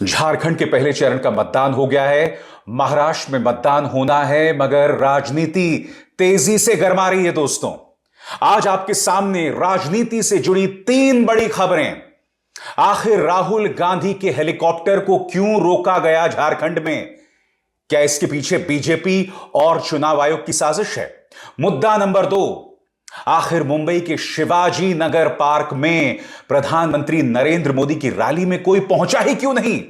झारखंड के पहले चरण का मतदान हो गया है। महाराष्ट्र में मतदान होना है, मगर राजनीति तेजी से गरमा रही है। दोस्तों, आज आपके सामने राजनीति से जुड़ी तीन बड़ी खबरें। आखिर राहुल गांधी के हेलीकॉप्टर को क्यों रोका गया झारखंड में? क्या इसके पीछे बीजेपी और चुनाव आयोग की साजिश है? मुद्दा नंबर 2, आखिर मुंबई के शिवाजी नगर पार्क में प्रधानमंत्री नरेंद्र मोदी की रैली में कोई पहुंचा ही क्यों नहीं?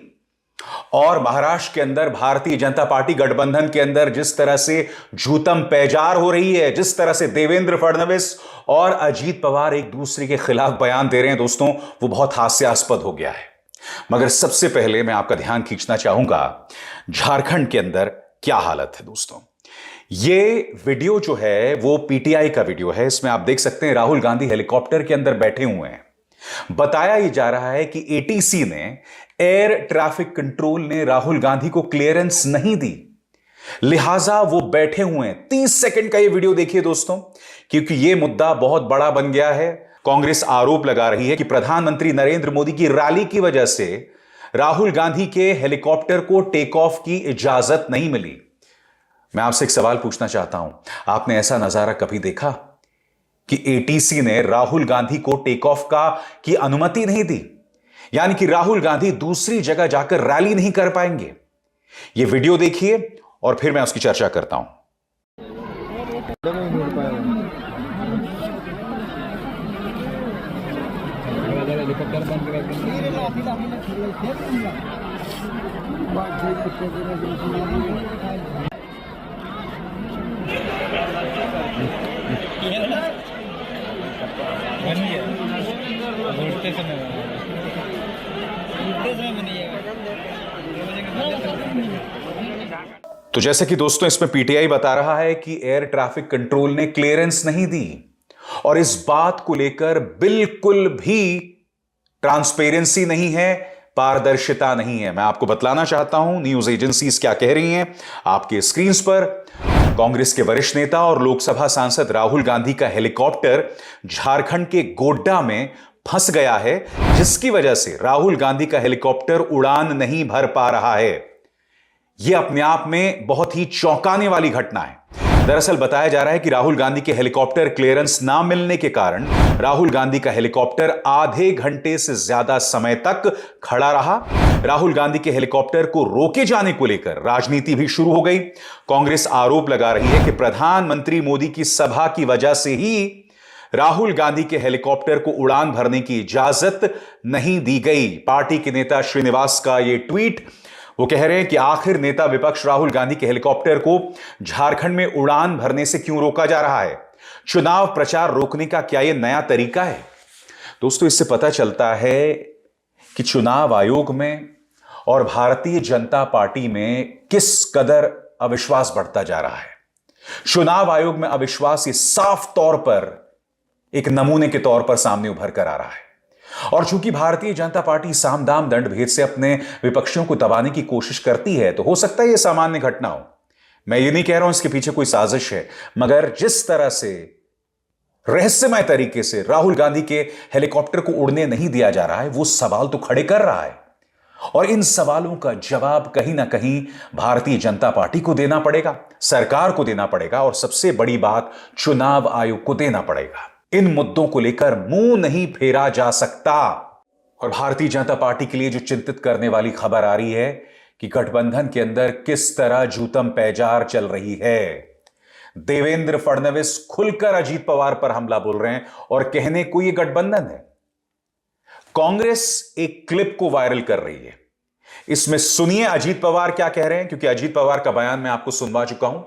और महाराष्ट्र के अंदर भारतीय जनता पार्टी गठबंधन के अंदर जिस तरह से झूठम पैजार हो रही है, जिस तरह से देवेंद्र फडणवीस और अजीत पवार एक दूसरे के खिलाफ बयान दे रहे हैं, दोस्तों, वो बहुत हास्यास्पद हो गया है। मगर सबसे पहले मैं आपका ध्यान खींचना चाहूंगा झारखंड के अंदर क्या हालत है। दोस्तों, ये वीडियो जो है वो पीटीआई का वीडियो है। इसमें आप देख सकते हैं राहुल गांधी हेलीकॉप्टर के अंदर बैठे हुए हैं। बताया ही जा रहा है कि एटीसी ने, एयर ट्रैफिक कंट्रोल ने राहुल गांधी को क्लियरेंस नहीं दी, लिहाजा वो बैठे हुए हैं। 30 सेकंड का ये वीडियो देखिए दोस्तों, क्योंकि ये मुद्दा बहुत बड़ा बन गया है। कांग्रेस आरोप लगा रही है कि प्रधानमंत्री नरेंद्र मोदी की रैली की वजह से राहुल गांधी के हेलीकॉप्टर को टेक ऑफ की इजाजत नहीं मिली। मैं आपसे एक सवाल पूछना चाहता हूं, आपने ऐसा नजारा कभी देखा कि एटीसी ने राहुल गांधी को टेक ऑफ की अनुमति नहीं दी? यानी कि राहुल गांधी दूसरी जगह जाकर रैली नहीं कर पाएंगे। यह वीडियो देखिए और फिर मैं उसकी चर्चा करता हूं। तो जैसे कि दोस्तों इसमें पीटीआई बता रहा है कि एयर ट्रैफिक कंट्रोल ने क्लियरेंस नहीं दी और इस बात को लेकर बिल्कुल भी ट्रांसपेरेंसी नहीं है, पारदर्शिता नहीं है। मैं आपको बतलाना चाहता हूं न्यूज एजेंसीज क्या कह रही हैं आपके स्क्रीन पर। कांग्रेस के वरिष्ठ नेता और लोकसभा सांसद राहुल गांधी का हेलीकॉप्टर झारखंड के गोड्डा में फंस गया है, जिसकी वजह से राहुल गांधी का हेलीकॉप्टर उड़ान नहीं भर पा रहा है। यह अपने आप में बहुत ही चौंकाने वाली घटना है। दरअसल बताया जा रहा है कि राहुल गांधी के हेलीकॉप्टर क्लियरेंस ना मिलने के कारण राहुल गांधी का हेलीकॉप्टर आधे घंटे से ज्यादा समय तक खड़ा रहा। राहुल गांधी के हेलीकॉप्टर को रोके जाने को लेकर राजनीति भी शुरू हो गई। कांग्रेस आरोप लगा रही है कि प्रधानमंत्री मोदी की सभा की वजह से ही राहुल गांधी के हेलीकॉप्टर को उड़ान भरने की इजाजत नहीं दी गई। पार्टी के नेता श्रीनिवास का यह ट्वीट, वो कह रहे हैं कि आखिर नेता विपक्ष राहुल गांधी के हेलीकॉप्टर को झारखंड में उड़ान भरने से क्यों रोका जा रहा है? चुनाव प्रचार रोकने का क्या यह नया तरीका है? दोस्तों, इससे पता चलता है कि चुनाव आयोग में और भारतीय जनता पार्टी में किस कदर अविश्वास बढ़ता जा रहा है। चुनाव आयोग में अविश्वास ये साफ तौर पर एक नमूने के तौर पर सामने उभर कर आ रहा है। और चूंकि भारतीय जनता पार्टी साम दाम दंड भेद से अपने विपक्षियों को दबाने की कोशिश करती है, तो हो सकता है यह सामान्य घटना हो। मैं ये नहीं कह रहा हूं इसके पीछे कोई साजिश है, मगर जिस तरह से रहस्यमय तरीके से राहुल गांधी के हेलीकॉप्टर को उड़ने नहीं दिया जा रहा है, वो सवाल तो खड़े कर रहा है। और इन सवालों का जवाब कहीं ना कहीं भारतीय जनता पार्टी को देना पड़ेगा, सरकार को देना पड़ेगा, और सबसे बड़ी बात चुनाव आयोग को देना पड़ेगा। इन मुद्दों को लेकर मुंह नहीं फेरा जा सकता। और भारतीय जनता पार्टी के लिए जो चिंतित करने वाली खबर आ रही है कि गठबंधन के अंदर किस तरह झूठम पैजार चल रही है। देवेंद्र फडणवीस खुलकर अजीत पवार पर हमला बोल रहे हैं और कहने को यह गठबंधन है। कांग्रेस एक क्लिप को वायरल कर रही है। इसमें सुनिए अजीत पवार क्या कह रहे हैं, क्योंकि अजीत पवार का बयान मैं आपको सुनवा चुका हूं।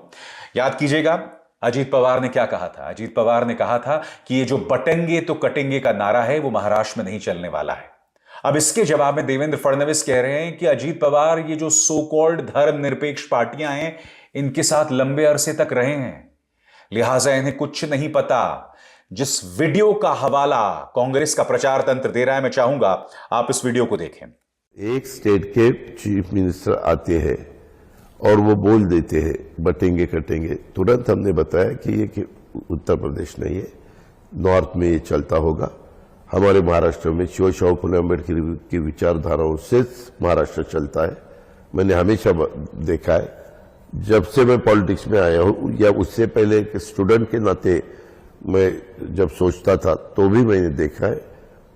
याद कीजिएगा अजीत पवार ने क्या कहा था। अजीत पवार ने कहा था कि ये जो बटेंगे तो कटेंगे का नारा है वो महाराष्ट्र में नहीं चलने वाला है। अब इसके जवाब में देवेंद्र फडणवीस कह रहे हैं कि अजीत पवार ये जो सो कॉल्ड धर्मनिरपेक्ष पार्टियां हैं, इनके साथ लंबे अरसे तक रहे हैं, लिहाजा इन्हें कुछ नहीं पता। जिस वीडियो का हवाला कांग्रेस का प्रचार तंत्र दे रहा है, मैं चाहूंगा आप इस वीडियो को देखें। एक स्टेट के चीफ मिनिस्टर आते हैं और वो बोल देते हैं बटेंगे कटेंगे, तुरंत हमने बताया कि ये कि उत्तर प्रदेश नहीं है, नॉर्थ में ये चलता होगा। हमारे महाराष्ट्र में शिवशाहू फुले अम्बेडकर की विचारधाराओं से महाराष्ट्र चलता है। मैंने हमेशा देखा है, जब से मैं पॉलिटिक्स में आया हूं या उससे पहले एक स्टूडेंट के नाते मैं जब सोचता था तो भी मैंने देखा है,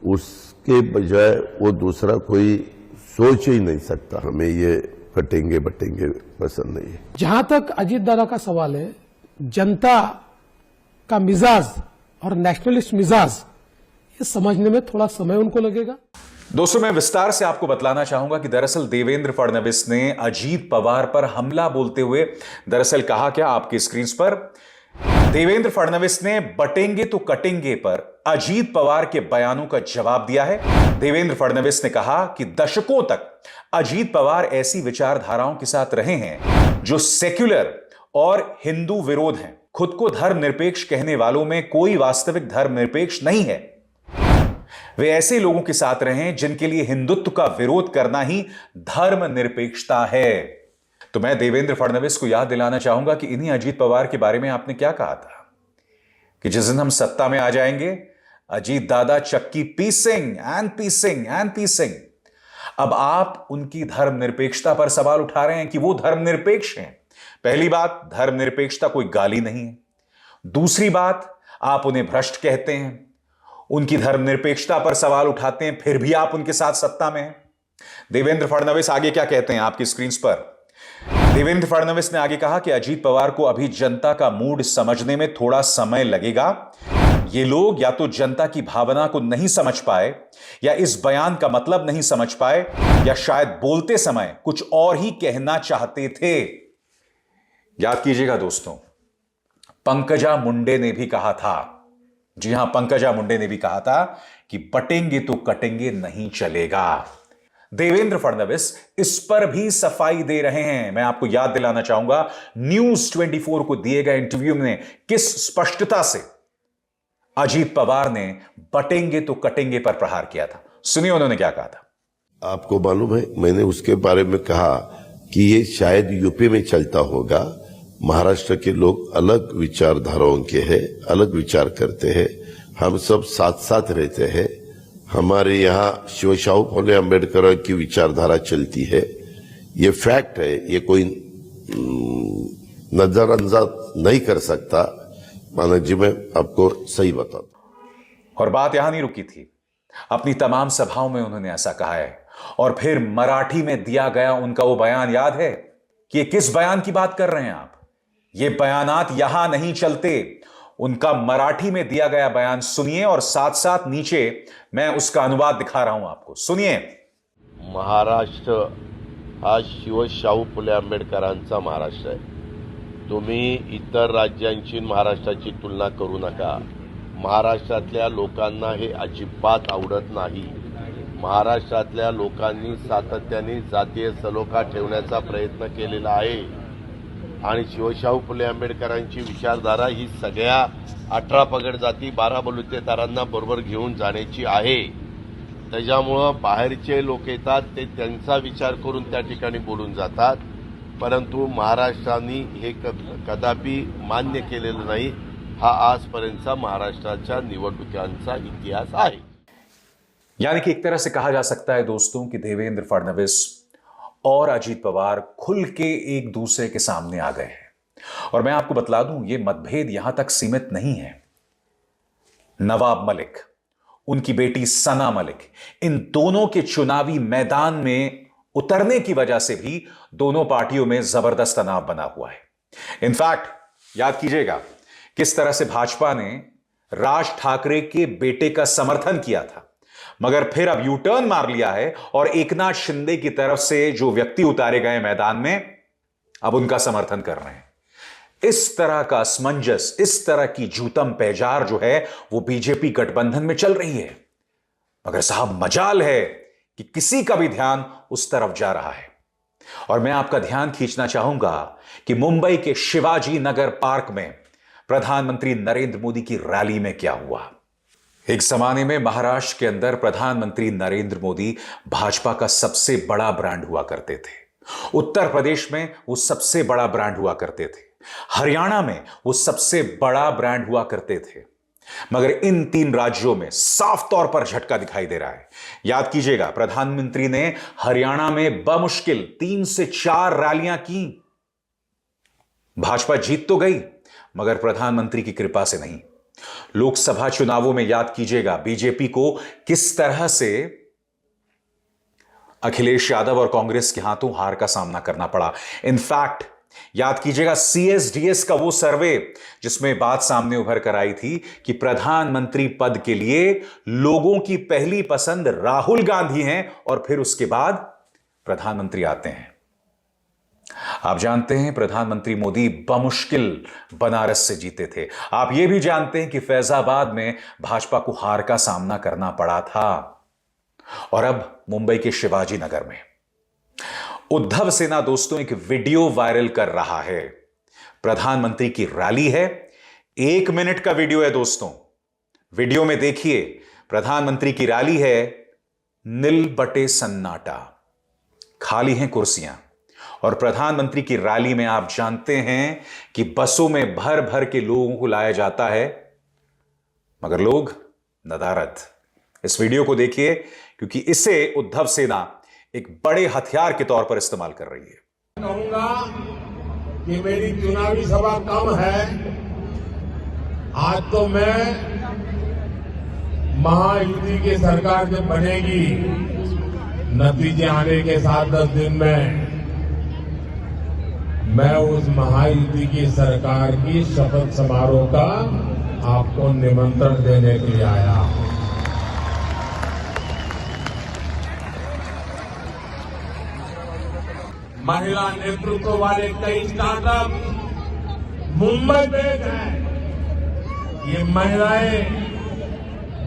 उसके बजाय वो दूसरा कोई सोच ही नहीं सकता। हमें ये कटेंगे बटेंगे पसंद नहीं है। जहां तक अजीत दादा का सवाल है, जनता का मिजाज और नेशनलिस्ट मिजाज, ये समझने में थोड़ा समय उनको लगेगा। दोस्तों, मैं विस्तार से आपको बतलाना चाहूंगा कि दरअसल देवेंद्र फडणवीस ने अजीत पवार पर हमला बोलते हुए दरअसल कहा क्या आपकी स्क्रीन पर। देवेंद्र फडणवीस ने बटेंगे तो कटेंगे पर अजीत पवार के बयानों का जवाब दिया है। देवेंद्र फडणवीस ने कहा कि दशकों तक अजीत पवार ऐसी विचारधाराओं के साथ रहे हैं जो सेक्युलर और हिंदू विरोध हैं। खुद को धर्मनिरपेक्ष कहने वालों में कोई वास्तविक धर्मनिरपेक्ष नहीं है। वे ऐसे लोगों के साथ रहे हैं जिनके लिए हिंदुत्व का विरोध करना ही धर्मनिरपेक्षता है। तो मैं देवेंद्र फडणवीस को याद दिलाना चाहूंगा कि इन्हीं अजीत पवार के बारे में आपने क्या कहा था कि जिस दिन हम सत्ता में आ जाएंगे, अजीत दादा चक्की पीसिंग एंड पीसिंग एंड पीसिंग। अब आप उनकी धर्मनिरपेक्षता पर सवाल उठा रहे हैं कि वो धर्मनिरपेक्ष हैं। पहली बात, धर्मनिरपेक्षता कोई गाली नहीं है। दूसरी बात, आप उन्हें भ्रष्ट कहते हैं, उनकी धर्मनिरपेक्षता पर सवाल उठाते हैं, फिर भी आप उनके साथ सत्ता में हैं। देवेंद्र फडणवीस आगे क्या कहते हैं आपकी स्क्रीन पर। देवेंद्र फडणवीस ने आगे कहा कि अजीत पवार को अभी जनता का मूड समझने में थोड़ा समय लगेगा। ये लोग या तो जनता की भावना को नहीं समझ पाए, या इस बयान का मतलब नहीं समझ पाए, या शायद बोलते समय कुछ और ही कहना चाहते थे। याद कीजिएगा दोस्तों, पंकजा मुंडे ने भी कहा था, जी हां, पंकजा मुंडे ने भी कहा था कि बटेंगे तो कटेंगे नहीं चलेगा। देवेंद्र फडणवीस इस पर भी सफाई दे रहे हैं। मैं आपको याद दिलाना चाहूंगा, न्यूज 24 को दिए गए इंटरव्यू में किस स्पष्टता से अजीत पवार ने बटेंगे तो कटेंगे पर प्रहार किया था। सुनिए उन्होंने क्या कहा था। आपको मालूम है, मैंने उसके बारे में कहा कि ये शायद यूपी में चलता होगा। महाराष्ट्र के लोग अलग विचारधाराओं के हैं, अलग विचार करते हैं, हम सब साथ साथ रहते हैं। हमारे यहाँ शिवशाहू फुले अम्बेडकर की विचारधारा चलती है, ये फैक्ट है, ये कोई नजरअंदाज नहीं कर सकता। माना जी, मैं आपको सही बताऊं। और बात यहां नहीं रुकी थी, अपनी तमाम सभाओं में उन्होंने ऐसा कहा है। और फिर मराठी में दिया गया उनका वो बयान याद है कि ये किस बयान की बात कर रहे हैं आप। ये बयानात यहां नहीं चलते। उनका मराठी में दिया गया बयान सुनिए, और साथ साथ नीचे मैं उसका अनुवाद दिखा रहा हूं आपको, सुनिए। महाराष्ट्र हा शिवशाहू फुले आंबेडकरांचा महाराष्ट्र आहे। तुम्ही इतर राज्यांची महाराष्ट्राची तुलना करू नका। महाराष्ट्रातल्या लोकांना हे अजिबात आवडत नाही। महाराष्ट्रातल्या लोकांनी सातत्याने जातीय सलोखा ठेवण्याचा प्रयत्न केलेला आहे आणि शिवशाहू फुले आंबेडकरांची विचारधारा ही सगळ्या 18 पगड जाती 12 बलुतेदारांना बरोबर घेऊन जाण्याची आहे। त्याच्यामुळं बाहेरचे लोक येतात, ते त्यांचा विचार करून त्या ठिकाणी बोलून जातात, परंतु महाराष्ट्राने हे कदापि मान्य केलेलं नाही। हा आजपर्यंतचा महाराष्ट्राच्या निवडणुकांचा इतिहास आहे। यानी कि एक तरह से कहा जा सकता है दोस्तों कि देवेंद्र फडणवीस और अजीत पवार खुल के एक दूसरे के सामने आ गए हैं। और मैं आपको बतला दूं, ये मतभेद यहां तक सीमित नहीं है। नवाब मलिक, उनकी बेटी सना मलिक, इन दोनों के चुनावी मैदान में उतरने की वजह से भी दोनों पार्टियों में जबरदस्त तनाव बना हुआ है। इनफैक्ट याद कीजिएगा किस तरह से भाजपा ने राज ठाकरे के बेटे का समर्थन किया था, मगर फिर अब यू टर्न मार लिया है और एकनाथ शिंदे की तरफ से जो व्यक्ति उतारे गए मैदान में, अब उनका समर्थन कर रहे हैं। इस तरह का असमंजस, इस तरह की जूतम पेजार जो है वो बीजेपी गठबंधन में चल रही है। मगर साहब, मजाल है कि किसी का भी ध्यान उस तरफ जा रहा है। और मैं आपका ध्यान खींचना चाहूंगा कि मुंबई के शिवाजी नगर पार्क में प्रधानमंत्री नरेंद्र मोदी की रैली में क्या हुआ। एक जमाने में महाराष्ट्र के अंदर प्रधानमंत्री नरेंद्र मोदी भाजपा का सबसे बड़ा ब्रांड हुआ करते थे। उत्तर प्रदेश में वो सबसे बड़ा ब्रांड हुआ करते थे। हरियाणा में वो सबसे बड़ा ब्रांड हुआ करते थे। मगर इन 3 राज्यों में साफ तौर पर झटका दिखाई दे रहा है। याद कीजिएगा, प्रधानमंत्री ने हरियाणा में बमुश्किल 3 से 4 रैलियां की। भाजपा जीत तो गई, मगर प्रधानमंत्री की कृपा से नहीं। लोकसभा चुनावों में याद कीजिएगा, बीजेपी को किस तरह से अखिलेश यादव और कांग्रेस के हाथों हार का सामना करना पड़ा। इनफैक्ट याद कीजिएगा, सीएसडीएस का वो सर्वे जिसमें बात सामने उभर कर आई थी कि प्रधानमंत्री पद के लिए लोगों की पहली पसंद राहुल गांधी हैं और फिर उसके बाद प्रधानमंत्री आते हैं। आप जानते हैं, प्रधानमंत्री मोदी बमुश्किल बनारस से जीते थे। आप यह भी जानते हैं कि फैजाबाद में भाजपा को हार का सामना करना पड़ा था। और अब मुंबई के शिवाजी नगर में उद्धव सेना दोस्तों एक वीडियो वायरल कर रहा है। प्रधानमंत्री की रैली है, 1 मिनट का वीडियो है दोस्तों। वीडियो में देखिए, प्रधानमंत्री की रैली है, नील बटे सन्नाटा, खाली हैं कुर्सियां। और प्रधानमंत्री की रैली में आप जानते हैं कि बसों में भर भर के लोगों को लाया जाता है, मगर लोग नदारद। इस वीडियो को देखिए, क्योंकि इसे उद्धव सेना एक बड़े हथियार के तौर पर इस्तेमाल कर रही है। कहूंगा कि मेरी चुनावी सभा कम है। आज तो मैं महायुति की सरकार जब बनेगी, नतीजे आने के 7-10 दिन में, मैं उस महायुति की सरकार की शपथ समारोह का आपको निमंत्रण देने के लिए आया हूं। महिला नेतृत्व वाले कई स्टार्टअप मुंबई में हैं। ये महिलाएं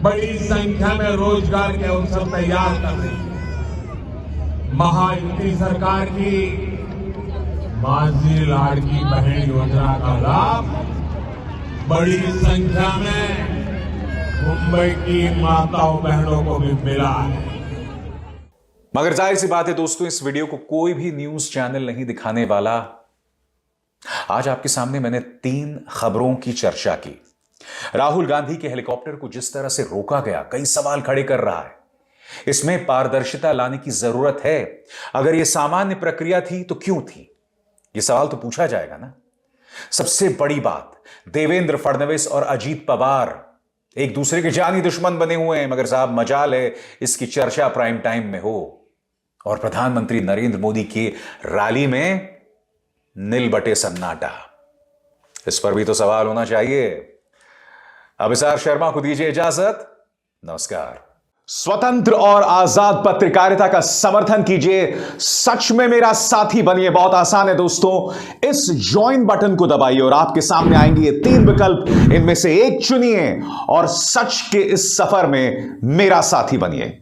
बड़ी संख्या में रोजगार के अवसर तैयार कर रही हैं। महायुति सरकार की माझी लाड़की बहन योजना का लाभ बड़ी संख्या में मुंबई की माताओं बहनों को भी मिला है। मगर जाहिर सी बात है दोस्तों, इस वीडियो को कोई भी न्यूज चैनल नहीं दिखाने वाला। आज आपके सामने मैंने 3 खबरों की चर्चा की। राहुल गांधी के हेलीकॉप्टर को जिस तरह से रोका गया, कई सवाल खड़े कर रहा है। इसमें पारदर्शिता लाने की जरूरत है। अगर यह सामान्य प्रक्रिया थी तो क्यों थी, यह सवाल तो पूछा जाएगा ना। सबसे बड़ी बात, देवेंद्र फडणवीस और अजीत पवार एक दूसरे के जानी दुश्मन बने हुए हैं, मगर साहब मजाल है इसकी चर्चा प्राइम टाइम में हो। और प्रधानमंत्री नरेंद्र मोदी की रैली में नील बटे सन्नाटा, इस पर भी तो सवाल होना चाहिए। अभिसार शर्मा को दीजिए इजाजत, नमस्कार। स्वतंत्र और आजाद पत्रकारिता का समर्थन कीजिए, सच में मेरा साथी बनिए। बहुत आसान है दोस्तों, इस ज्वाइन बटन को दबाइए और आपके सामने आएंगे ये 3 विकल्प, इनमें से एक चुनिए और सच के इस सफर में मेरा साथी बनिए।